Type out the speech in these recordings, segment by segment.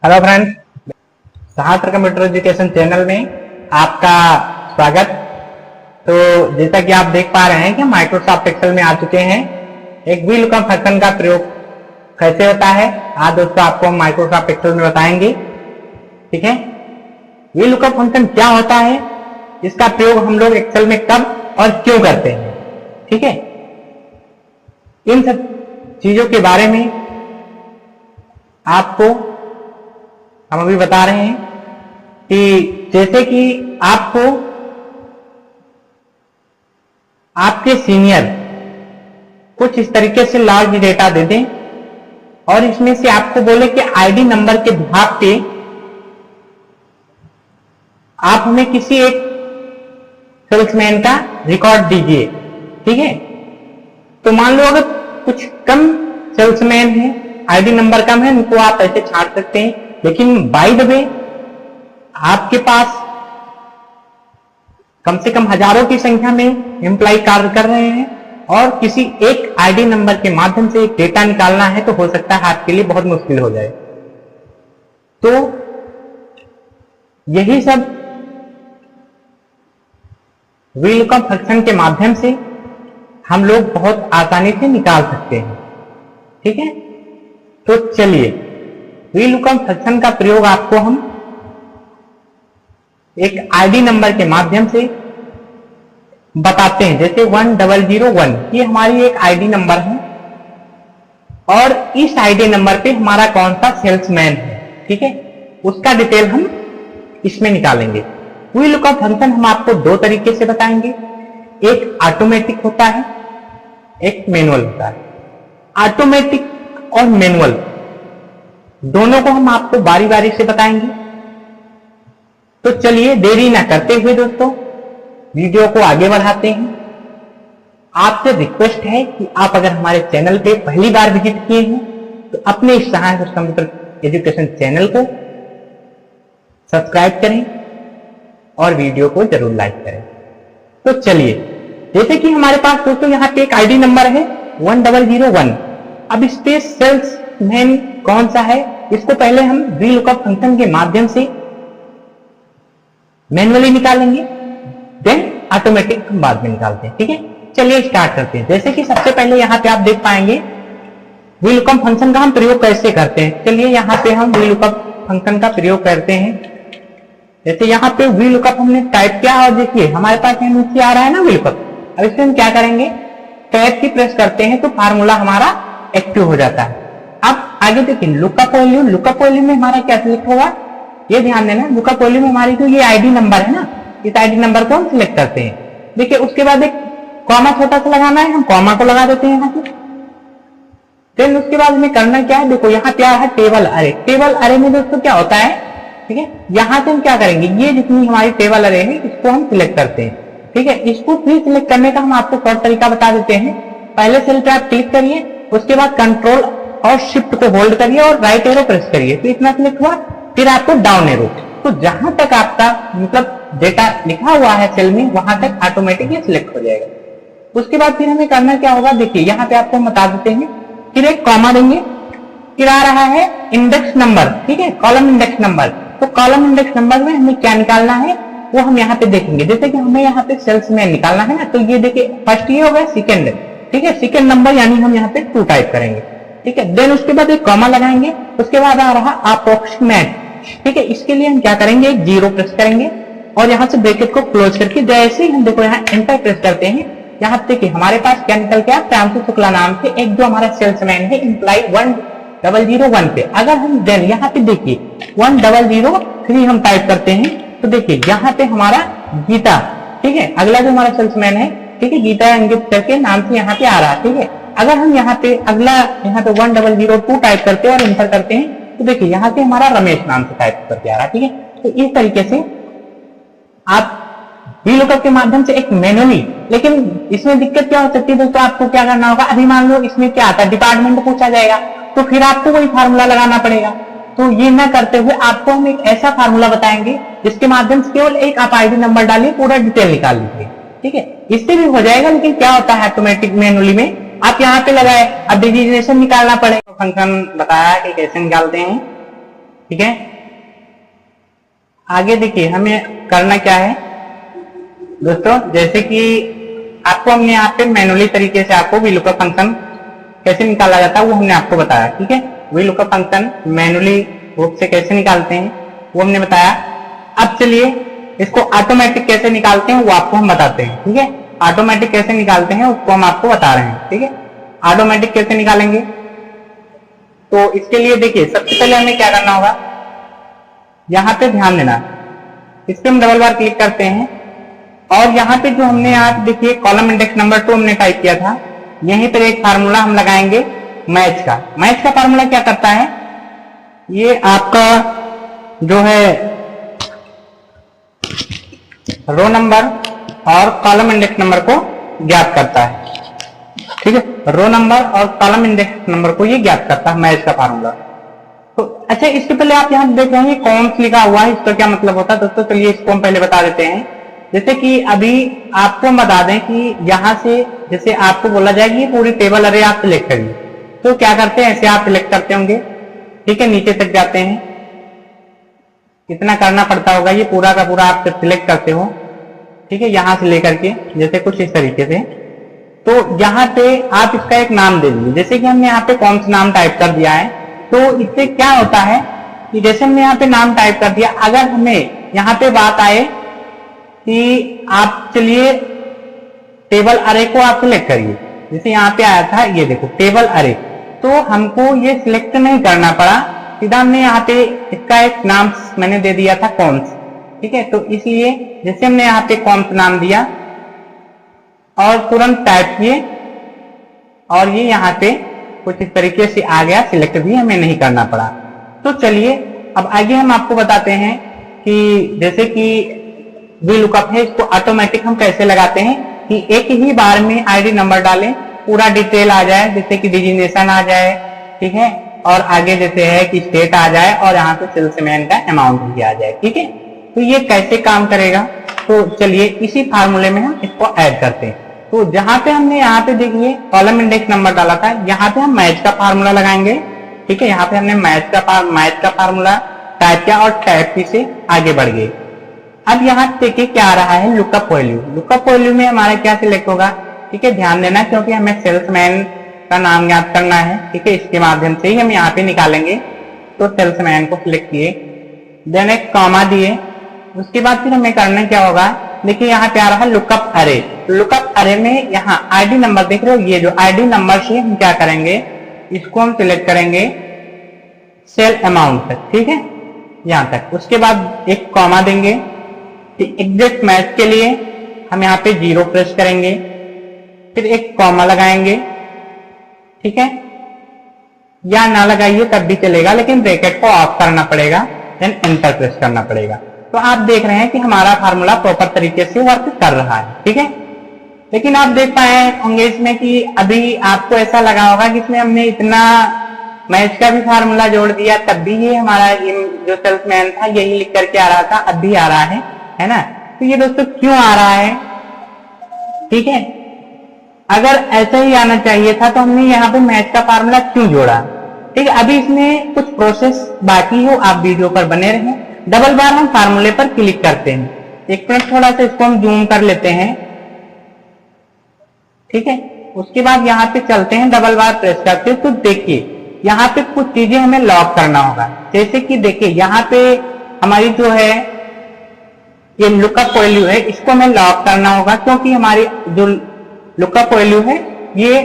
Hello friends, Sahatra computer education channel में आपका स्वागत। तो जैसा कि आप देख पा रहे हैं कि माइक्रोसॉफ्ट एक्सेल में आ चुके हैं। एक VLOOKUP फंक्शन का प्रयोग कैसे होता है आज दोस्तों आपको हम माइक्रोसॉफ्ट एक्सेल में बताएंगे। ठीक है, VLOOKUP फंक्शन क्या होता है, इसका प्रयोग हम लोग एक्सेल में कब और क्यों करते हैं। ठीक है, इन सब चीजों के बारे में आपको हम अभी बता रहे हैं कि जैसे कि आपको आपके सीनियर कुछ इस तरीके से लार्ज डेटा दे दें और इसमें से आपको बोले कि आईडी नंबर के भाग पे आप हमें किसी एक सेल्समैन का रिकॉर्ड दीजिए। ठीक है, तो मान लो अगर कुछ कम सेल्समैन है, आईडी नंबर कम है, उनको आप ऐसे छांट सकते हैं। लेकिन बाय द वे आपके पास कम से कम हजारों की संख्या में एम्प्लॉय कार्य कर रहे हैं और किसी एक आईडी नंबर के माध्यम से एक डेटा निकालना है तो हो सकता है आपके लिए बहुत मुश्किल हो जाए। तो यही सब VLOOKUP फंक्शन के माध्यम से हम लोग बहुत आसानी से निकाल सकते हैं। ठीक है, तो चलिए VLOOKUP फंक्शन का प्रयोग आपको हम एक आईडी नंबर के माध्यम से बताते हैं। जैसे 1001 ये हमारी एक आईडी नंबर है और इस आईडी नंबर पे हमारा कौन सा सेल्समैन है, ठीक है, उसका डिटेल हम इसमें निकालेंगे। VLOOKUP फंक्शन हम आपको दो तरीके से बताएंगे, एक ऑटोमेटिक होता है, एक मैनुअल होता है। ऑटोमेटिक और मैनुअल दोनों को हम आपको बारी बारी से बताएंगे। तो चलिए देरी ना करते हुए दोस्तों वीडियो को आगे बढ़ाते हैं। आपसे रिक्वेस्ट है कि आप अगर हमारे चैनल पे पहली बार विजिट किए हैं तो अपने इस सहायक कंप्यूटर एजुकेशन चैनल को सब्सक्राइब करें और वीडियो को जरूर लाइक करें। तो चलिए, जैसे कि हमारे पास दोस्तों यहाँ पे एक आईडी नंबर है 1001। अब इस पे सेल्समैन कौन सा है, इसको पहले हम VLOOKUP फंक्शन के माध्यम से मैन्युअली निकालेंगे, देन ऑटोमेटिक बाद में निकालते हैं। ठीक है, चलिए स्टार्ट करते हैं। जैसे कि सबसे पहले यहाँ पे आप देख पाएंगे VLOOKUP फंक्शन का हम प्रयोग कैसे करते हैं। चलिए यहाँ पे हम VLOOKUP फंक्शन का प्रयोग करते हैं। जैसे यहाँ पे VLOOKUP हमने टाइप किया और देखिए हमारे पास यहाँ नीचे आ रहा है ना VLOOKUP। अब इसमें हम क्या करेंगे, टैब की प्रेस करते हैं तो फार्मूला हमारा एक्टिव हो जाता है। अब आगे देखिए लुकअप वैल्यू में हमारा क्या सिलेक्ट होगा, ये ध्यान देना। लुकअप वैल्यू में हमारी जो ये आईडी नंबर है ना, इस आईडी नंबर को हम सिलेक्ट करते हैं। देखिए उसके बाद एक कॉमा छोटा सा लगाना है, हम कॉमा को लगा देते हैं यहाँ पे। देन उसके बाद हमें करना क्या है, देखो यहाँ क्या है टेबल अरे। टेबल अरे में दोस्तों क्या होता है, ठीक है, यहाँ से हम क्या करेंगे, ये जितनी हमारी टेबल अरे है इसको हम सिलेक्ट करते हैं। ठीक है, इसको फिर सिलेक्ट करने का हम आपको शॉर्ट तरीका बता देते हैं। पहले सेल पे आप क्लिक करिए, उसके बाद कंट्रोल और शिफ्ट को होल्ड करिए और राइट एरो प्रेस करिए, तो इतना क्लिक हुआ। फिर आपको डाउन एरो, तो जहां तक आपका मतलब डेटा लिखा हुआ है सेल में वहां तक ऑटोमेटिक ये सिलेक्ट हो जाएगा। उसके बाद फिर हमें करना क्या होगा, देखिए यहाँ पे आपको हम बता देते हैं। फिर एक कॉमा देंगे, फिर आ रहा है इंडेक्स नंबर, ठीक है, कॉलम इंडेक्स नंबर। तो कॉलम इंडेक्स नंबर में हमें क्या निकालना है वो हम यहाँ पे देखेंगे। जैसे कि हमें यहाँ पे सेल्समैन निकालना है ना, तो ये देखिए फर्स्ट ये हो गया, सेकेंड, ठीक है, सेकेंड नंबर यानी हम यहाँ पे 2 टाइप करेंगे। ठीक है, देन उसके बाद एक कॉमा लगाएंगे, उसके बाद आ रहा अप्रोक्सीमेट। ठीक है, इसके लिए हम क्या करेंगे, एक 0 प्रेस करेंगे और यहाँ से ब्रैकेट को क्लोज करके जैसे ही हम देखो यहाँ एंटर प्रेस करते हैं, यहाँ देखिए हमारे पास क्या निकल गया, प्रांशु शुक्ला नाम से एक जो हमारा सेल्समैन है एम्प्लॉय 1001 पे। अगर हम देन यहाँ पे देखिए 1003 हम टाइप करते हैं तो देखिए यहाँ पे हमारा गीता, ठीक है, अगला जो हमारा सेल्समैन है, ठीक है, गीता अंकित करके नाम से यहाँ पे आ रहा है। ठीक है, अगर हम यहाँ पे अगला यहाँ पे 1002 टाइप करते हैं और एंटर करते हैं तो देखिए यहाँ से हमारा रमेश नाम से टाइप करके आ रहा है। ठीक है, तो इस तरीके से आप VLOOKUP के माध्यम से एक मैन्युअली, लेकिन इसमें दिक्कत क्या हो सकती है दोस्तों, आपको क्या करना होगा, अभी मान लो इसमें क्या आता है, डिपार्टमेंट पूछा जाएगा तो फिर आपको वही फार्मूला लगाना पड़ेगा। तो ये ना करते हुए आपको हम एक ऐसा फार्मूला बताएंगे जिसके माध्यम से केवल एक आप आईडी नंबर डालिए, पूरा डिटेल निकाल लीजिए। ठीक है, इससे भी हो जाएगा। लेकिन क्या होता है ऑटोमेटिक मैन्युअली में आप यहाँ पे लगाए, अब डिजिग्नेशन निकालना पड़ेगा। फंक्शन बताया कि कैसे निकालते हैं। ठीक है। आगे देखिए हमें करना क्या है दोस्तों, जैसे कि आपको हमने यहाँ पे मैनुअली तरीके से आपको VLOOKUP फंक्शन कैसे निकाला जाता है वो हमने आपको बताया, ठीक है। VLOOKUP फंक्शन मैनुअली रूप से कैसे निकालते हैं वो हमने बताया। अब चलिए इसको ऑटोमेटिक कैसे निकालते हैं वो आपको हम बताते हैं, ठीक है। ऑटोमेटिक कैसे निकालते हैं उसको हम आपको बता रहे हैं, ठीक है। ऑटोमेटिक कैसे निकालेंगे तो इसके लिए देखिए सबसे पहले हमें क्या करना होगा, यहाँ पे ध्यान देना, इस पे हम डबल बार क्लिक करते हैं और यहाँ पे जो हमने यहाँ देखिए कॉलम इंडेक्स नंबर 2 हमने टाइप किया था, यहीं पर एक फार्मूला हम लगाएंगे मैच का। मैच का फार्मूला क्या करता है, ये आपका जो है रो नंबर और कॉलम इंडेक्स नंबर को ज्ञात करता है, ठीक है। रो नंबर और कॉलम इंडेक्स नंबर को ये ज्ञात करता है मैच का फार्मूला। तो अच्छा इसके पहले आप यहाँ देख रहे हैं कॉम्स लिखा हुआ है, इसका क्या मतलब होता है दोस्तों, चलिए इसको हम पहले बता देते हैं। जैसे कि अभी आपको हम बता दें कि यहाँ से जैसे आपको बोला जाए कि पूरी टेबल अरे आप सिलेक्ट करिए, तो क्या करते हैं ऐसे आप सिलेक्ट करते होंगे, ठीक है। नीचे तक जाते हैं, इतना करना पड़ता होगा, ये पूरा का पूरा आप सिलेक्ट करते हो, ठीक है, यहां से लेकर के जैसे कुछ इस तरीके से। तो यहाँ पे आप इसका एक नाम दे दीजिए, जैसे कि हमने यहाँ पे कौन सा नाम टाइप कर दिया है। तो इससे क्या होता है कि जैसे हमने यहाँ पे नाम टाइप कर दिया, अगर हमें यहाँ पे बात आए कि आप चलिए टेबल अरे को आप सिलेक्ट करिए, जैसे यहाँ पे आया था ये देखो टेबल अरे, तो हमको ये सिलेक्ट नहीं करना पड़ा, सीधा हमने यहाँ पे इसका एक नाम मैंने दे दिया था कॉन्स, ठीक है। तो इसलिए जैसे हमने यहाँ पे कॉन्स नाम दिया और तुरंत टाइप किए और ये यहाँ पे कुछ इस तरीके से आ गया, सिलेक्ट भी हमें नहीं करना पड़ा। तो चलिए अब आगे हम आपको बताते हैं कि जैसे कि VLOOKUP है, इसको ऑटोमेटिक हम कैसे लगाते हैं कि एक ही बार में आईडी नंबर डालें, पूरा डिटेल आ जाए, जैसे कि डिजिग्नेशन आ जाए, ठीक है, और आगे जैसे है कि स्टेट आ जाए और यहाँ पे सेल्समैन का अमाउंट भी आ जाए, ठीक है। तो ये कैसे काम करेगा, तो चलिए इसी फार्मूले में हम इसको ऐड करते हैं। तो जहां पे हमने यहाँ पे देखिए कॉलम इंडेक्स नंबर डाला था, यहाँ पे हम मैच का फार्मूला लगाएंगे, ठीक है। यहाँ पे हमने मैच का फार्मूला टाइप किया और टाइप की से आगे बढ़ गए। अब यहाँ देखिए क्या आ रहा है, लुकअप वैल्यू। लुकअप वैल्यू में हमारा क्या सिलेक्ट होगा, ठीक है, ध्यान देना क्योंकि हमें सेल्समैन का नाम याद करना है, ठीक है, इसके माध्यम से ही हम यहाँ पे निकालेंगे। तो सेल्समैन को सिलेक्ट किए, देन एक कॉमा दिए, उसके बाद फिर हमें करना क्या होगा, देखिए यहाँ पे आ रहा है लुकअप अरे। लुकअप अरे में यहाँ आईडी नंबर देख रहे हो, ये जो आईडी नंबर से हम क्या करेंगे, इसको हम सिलेक्ट करेंगे सेल अमाउंट तक, ठीक है, यहां तक। उसके बाद एक कॉमा देंगे, एग्जैक्ट मैच के लिए हम यहाँ पे 0 प्रेस करेंगे, फिर एक कॉमा लगाएंगे, ठीक है, या ना लगाइए तब भी चलेगा, लेकिन ब्रैकेट को ऑफ करना पड़ेगा, देन एंटर प्रेस करना पड़ेगा। तो आप देख रहे हैं कि हमारा फार्मूला प्रॉपर तरीके से वर्क कर रहा है, ठीक है। लेकिन आप देख पाए होंगे इसमें कि अभी आपको ऐसा लगा होगा कि इसमें हमने इतना मैच का भी फार्मूला जोड़ दिया, तब भी ये हमारा जो सेल्समैन था यही लिख करके आ रहा था, अब भी आ रहा है ना। तो ये दोस्तों क्यों आ रहा है, ठीक है, अगर ऐसा ही आना चाहिए था तो हमने यहाँ पे मैच का फार्मूला क्यों जोड़ा, ठीक है। अभी इसमें कुछ प्रोसेस बाकी हो, आप वीडियो पर बने रहें। डबल बार हम फार्मूले पर क्लिक करते हैं, एक मिनट थोड़ा सा इसको हम जूम कर लेते हैं, ठीक है। उसके बाद यहाँ पे चलते हैं, डबल बार प्रेस करते हैं, तो देखिए यहाँ पे कुछ चीजें हमें लॉक करना होगा। जैसे कि देखिए यहाँ पे हमारी जो है ये लुकअप वैल्यू है, इसको हमें लॉक करना होगा, क्योंकि हमारी जो लुकअप वैल्यू है ये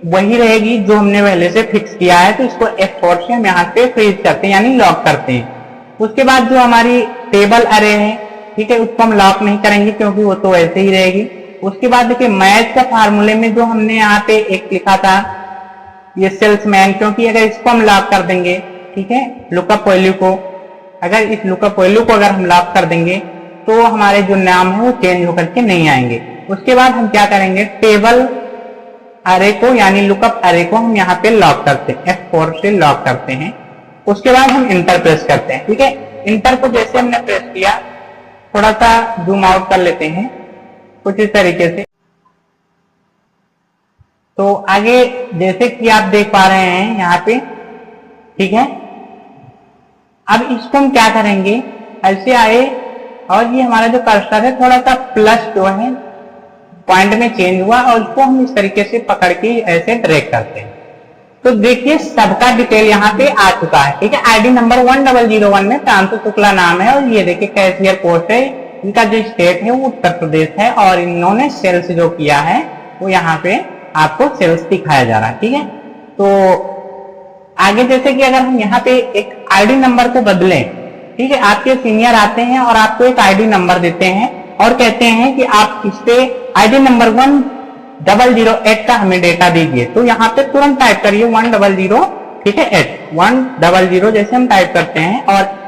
वही रहेगी जो हमने पहले से फिक्स किया है। तो इसको F4 से हम यहाँ पे फ्रीज करते हैं, यानी लॉक करते हैं। उसके बाद जो हमारी टेबल अरे है, ठीक है, उसको हम लॉक नहीं करेंगे क्योंकि वो तो वैसे ही रहेगी। उसके बाद देखिए मैच का फार्मूले में जो हमने यहाँ पे एक लिखा था ये सेल्समैन, क्योंकि अगर इसको हम लॉक कर देंगे, ठीक है, लुकअप वैल्यू को, अगर इस लुकअप वैल्यू को अगर हम लॉक कर देंगे तो हमारे जो नाम है वो चेंज होकर के नहीं आएंगे। उसके बाद हम क्या करेंगे, टेबल अरे को यानी लुकअप अरे को हम यहाँ पे लॉक करते हैं, F4 से लॉक करते हैं। उसके बाद हम इंटर प्रेस करते हैं, ठीक है। इंटर को जैसे हमने प्रेस किया, थोड़ा सा जूम आउट कर लेते हैं कुछ इस तरीके से। तो आगे जैसे कि आप देख पा रहे हैं यहाँ पे, ठीक है, अब इसको हम क्या करेंगे, ऐसे आए और ये हमारा जो कर्सर है थोड़ा सा प्लस जो है पॉइंट में चेंज हुआ और उसको हम इस तरीके से पकड़ के ऐसे ड्रैग करते हैं। तो देखिए सबका डिटेल यहाँ पे आ चुका है, ठीक है। आईडी नंबर 1001 में प्रांशु शुक्ला नाम है और ये देखिए कैशियर पोस्ट है, इनका जो स्टेट है वो उत्तर प्रदेश है और इन्होंने सेल्स जो किया है वो यहाँ पे आपको सेल्स दिखाया जा रहा है, ठीक है। तो आगे जैसे कि अगर हम यहाँ पे एक आईडी नंबर को बदलें, ठीक है, आपके सीनियर आते हैं और आपको एक आईडी नंबर देते हैं और कहते हैं कि आप इस पे आईडी नंबर 1008 का हमें डेटा दीजिए, तो यहाँ पे तुरंत टाइप करिए 100, ठीक है, 100 जैसे हम टाइप करते हैं और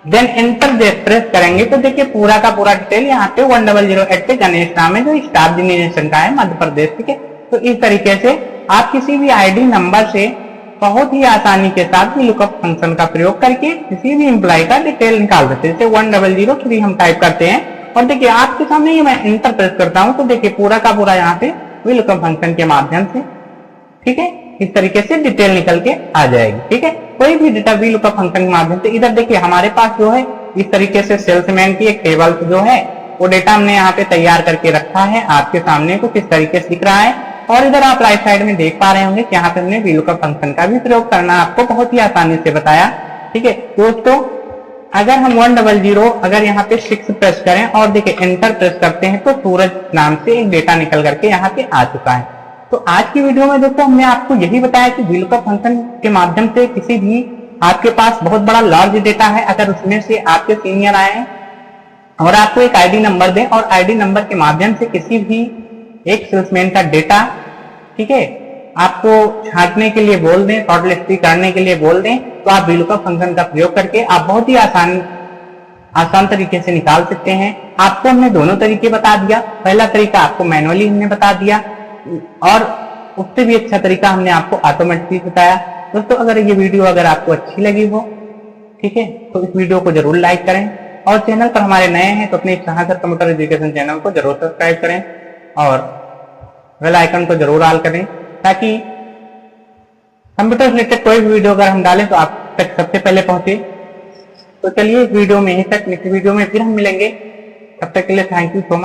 देन एंटर प्रेस करेंगे तो देखिए पूरा का पूरा डिटेल यहाँ पे 1008 पे गणेश नाम है जो स्टाफ जनरेशन का है मध्य प्रदेश, ठीक है। तो इस तरीके से आप किसी भी आईडी नंबर से बहुत ही आसानी के साथ लुकअप फंक्शन का प्रयोग करके किसी भी एम्प्लॉय का डिटेल निकाल देते हैं। जैसे 1003 हम टाइप करते हैं और देखिए आपके सामने ये मैं एंटर प्रेस करता हूं तो देखिए पूरा का पूरा यहाँ पे लुकअप फंक्शन के माध्यम से, ठीक है, इस तरीके से डिटेल निकल के आ जाएगी, ठीक है। कोई भी डेटा लुकअप फंक्शन के माध्यम से इधर देखिए हमारे पास जो है इस तरीके से सेल्समैन की एक टेबल जो है वो डेटा हमने यहाँ पे तैयार करके रखा है, आपके सामने को किस तरीके से दिख रहा है। और इधर आप राइट साइड में देख पा रहे होंगे कि यहाँ पे हमने VLOOKUP फंक्शन का भी प्रयोग करना आपको बहुत ही आसानी से बताया, ठीक है दोस्तों। अगर हम 100 अगर यहाँ पे 6 प्रेस करें और देखिए एंटर प्रेस करते हैं तो सूरज नाम से एक डेटा निकल करके यहाँ पे आ चुका है। तो आज की वीडियो में दोस्तों हमने आपको यही बताया कि VLOOKUP फंक्शन के माध्यम से किसी भी आपके पास बहुत बड़ा लार्ज डेटा है, अगर उसमें से आपके सीनियर आए और आपको एक आईडी नंबर दें और आईडी नंबर के माध्यम से किसी भी एक सेल्समैन का डेटा, ठीक है, आपको छांटने के लिए बोल दें, शॉर्ट लिस्टिंग करने के लिए बोल दें, तो आप VLOOKUP फंक्शन का प्रयोग करके आप बहुत ही आसान तरीके से निकाल सकते हैं। आपको हमने दोनों तरीके बता दिया, पहला तरीका आपको मैनुअली हमने बता दिया और उससे भी अच्छा तरीका हमने आपको ऑटोमेटिकली बताया। दोस्तों अगर ये वीडियो अगर आपको अच्छी लगी हो, ठीक है, तो इस वीडियो को जरूर लाइक करें और चैनल पर हमारे नए हैं तो अपने सहायता कंप्यूटर एजुकेशन चैनल को जरूर सब्सक्राइब करें और बेल आइकन को जरूर ऑल करें ताकि कंप्यूटर रिलेटेड कोई भी वीडियो अगर हम डालें तो आप तक सबसे पहले पहुंचे। तो चलिए इस वीडियो में यहीं तक, नेक्स्ट वीडियो में फिर हम मिलेंगे, तब तक के लिए थैंक यू सो मच।